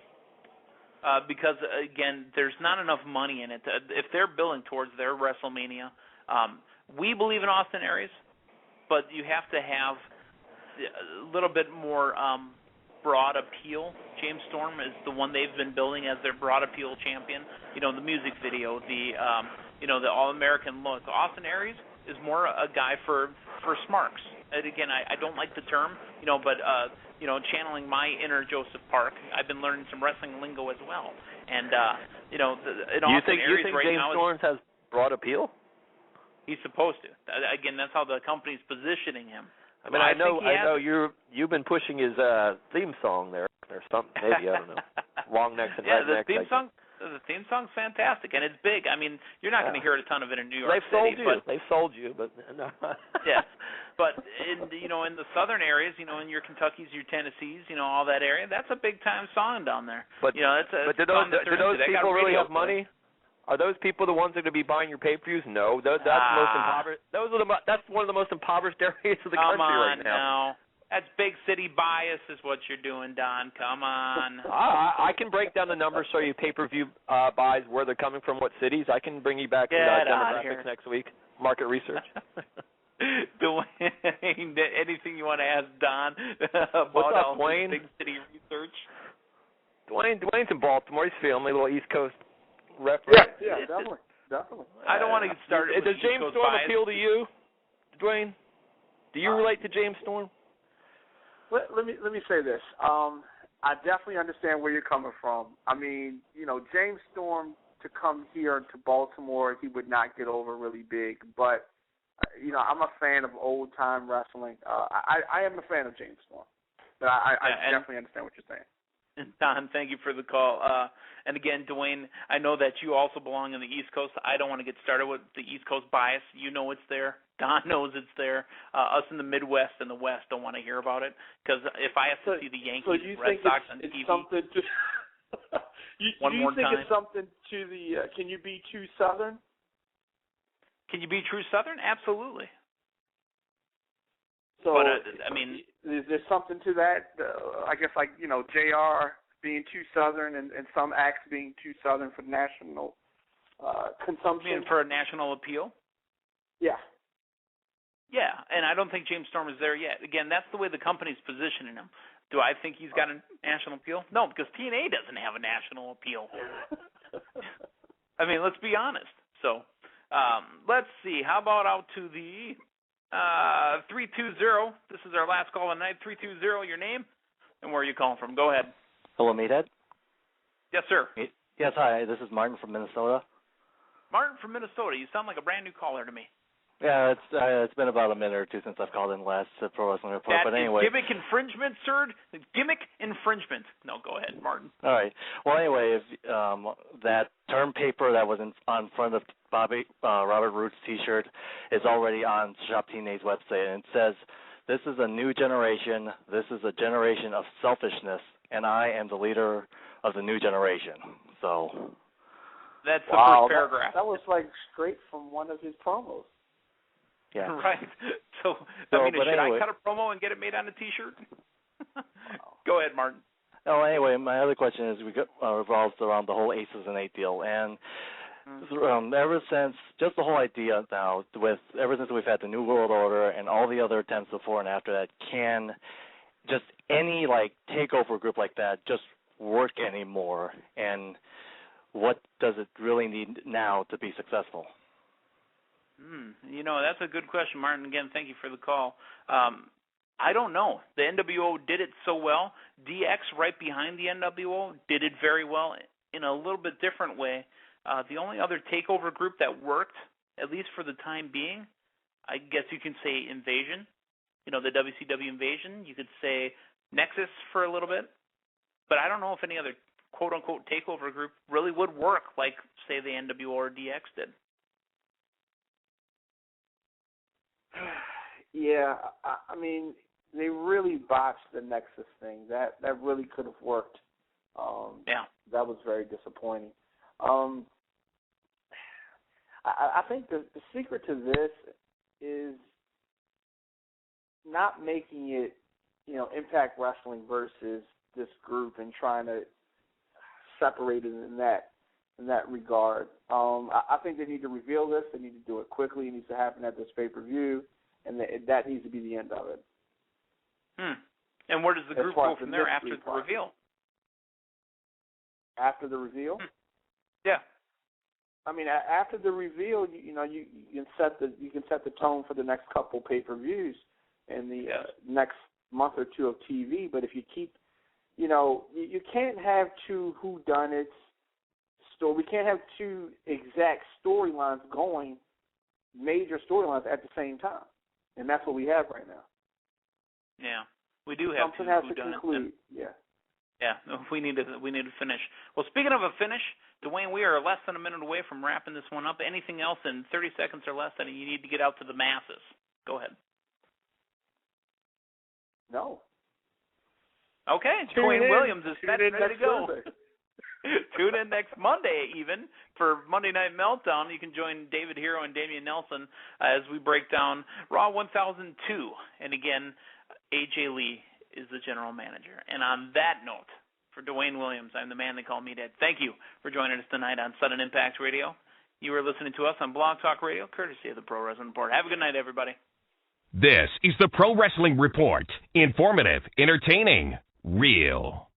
Because, again, there's not enough money in it. If they're billing towards their WrestleMania, we believe in Austin Aries, but you have to have a little bit more broad appeal. James Storm is the one they've been building as their broad appeal champion. You know, the music video, the All-American look. Austin Aries is more a guy for smarks. And again, I don't like the term, but channeling my inner Joseph Park, I've been learning some wrestling lingo as well. And you think James Storm has broad appeal? He's supposed to. Again, that's how the company's positioning him. I mean, I know you've been pushing his theme song there or something. Maybe, I don't know. Long necks and high necks. The theme song's fantastic, and it's big. I mean, you're not going to hear a ton of it in New York City. But they've sold you, but no. Yeah, but in the southern areas, in your Kentuckys, your Tennessees, all that area, that's a big time song down there. But do those people really have money? Are those people the ones that are going to be buying your pay-per-views? No, that's the most impoverished. That's one of the most impoverished areas of the country right now. Come on, now. That's big city bias is what you're doing, Don. Come on. I can break down the numbers so you pay-per-view buys, where they're coming from, what cities. I can bring you back to demographics next week, market research. Dwayne, anything you want to ask Don about What's up, Dwayne? Big city research? Dwayne's in Baltimore. He's family, little East Coast reference. Yeah, definitely. I don't want to get started. Does James Storm appeal to you, Dwayne? Do you relate to James Storm? Let me say this. I definitely understand where you're coming from. I mean, James Storm to come here to Baltimore, he would not get over really big. But, I'm a fan of old-time wrestling. I am a fan of James Storm. But I definitely understand what you're saying. Don, thank you for the call. And again, Dwayne, I know that you also belong in the East Coast. I don't want to get started with the East Coast bias. You know it's there. Don knows it's there. Us in the Midwest and the West don't want to hear about it, because if I have to see the Yankees and Red Sox on TV, something to, one more think time. It's something to the? Can you be too Southern? Can you be true Southern? Absolutely. So, but I mean, is there something to that? I guess JR being too Southern and some acts being too Southern for national consumption. You mean for a national appeal? Yeah. Yeah, and I don't think James Storm is there yet. Again, that's the way the company's positioning him. Do I think he's got a national appeal? No, because TNA doesn't have a national appeal. I mean, let's be honest. So, let's see. How about out to the 320? This is our last call of the night. 320, your name, and where are you calling from? Go ahead. Hello, Meathead. Yes, sir. Yes, hi. This is Martin from Minnesota. Martin from Minnesota. You sound like a brand new caller to me. Yeah, it's been about a minute or two since I've called in last Pro Wrestling Report. That but anyway, is gimmick infringement, sir. Gimmick infringement. No, go ahead, Martin. All right. Well, anyway, that term paper that was on front of Robert Roote's T-shirt is already on Shop TNA's website, and it says, "This is a new generation. This is a generation of selfishness, and I am the leader of the new generation." So. That's the wow, first paragraph. That was like straight from one of his promos. Yeah. Right. So I mean, should I cut a promo and get it made on a T-shirt? Go ahead, Martin. Oh, anyway, my other question is revolves around the whole Aces and 8 deal, and ever since just the whole idea now, ever since we've had the New World Order and all the other attempts before and after that, can just any takeover group like that just work anymore? And what does it really need now to be successful? That's a good question, Martin. Again, thank you for the call. I don't know. The NWO did it so well. DX, right behind the NWO, did it very well in a little bit different way. The only other takeover group that worked, at least for the time being, I guess you can say Invasion. The WCW Invasion. You could say Nexus for a little bit. But I don't know if any other quote-unquote takeover group really would work like, say, the NWO or DX did. Yeah, I mean, they really botched the Nexus thing. That really could have worked. Yeah. That was very disappointing. I think the secret to this is not making it, Impact Wrestling versus this group and trying to separate it in that regard. I think they need to reveal this. They need to do it quickly. It needs to happen at this pay-per-view, and that needs to be the end of it. And where does the group go from there after the reveal? After the reveal? Yeah. I mean, after the reveal, you can set the tone for the next couple pay-per-views and the next month or two of TV. But if you keep, you can't have two whodunits. We can't have two exact storylines going, major storylines at the same time, and that's what we have right now. Yeah, we do have something two has whodunits. To conclude. Yeah. Yeah, we need to finish. Well, speaking of a finish, Dwayne, we are less than a minute away from wrapping this one up. Anything else in 30 seconds or less that you need to get out to the masses? Go ahead. No. Okay, Dwayne Williams is ready to go. Tune in next Monday even for Monday Night Meltdown. You can join David Hero and Damian Nelson as we break down Raw 1002. And again, AJ Lee is the general manager. And on that note, for Dwayne Williams, I'm the man they call me Dad. Thank you for joining us tonight on Sudden Impact Radio. You are listening to us on Blog Talk Radio, courtesy of the Pro Wrestling Report. Have a good night, everybody. This is the Pro Wrestling Report. Informative, entertaining, real.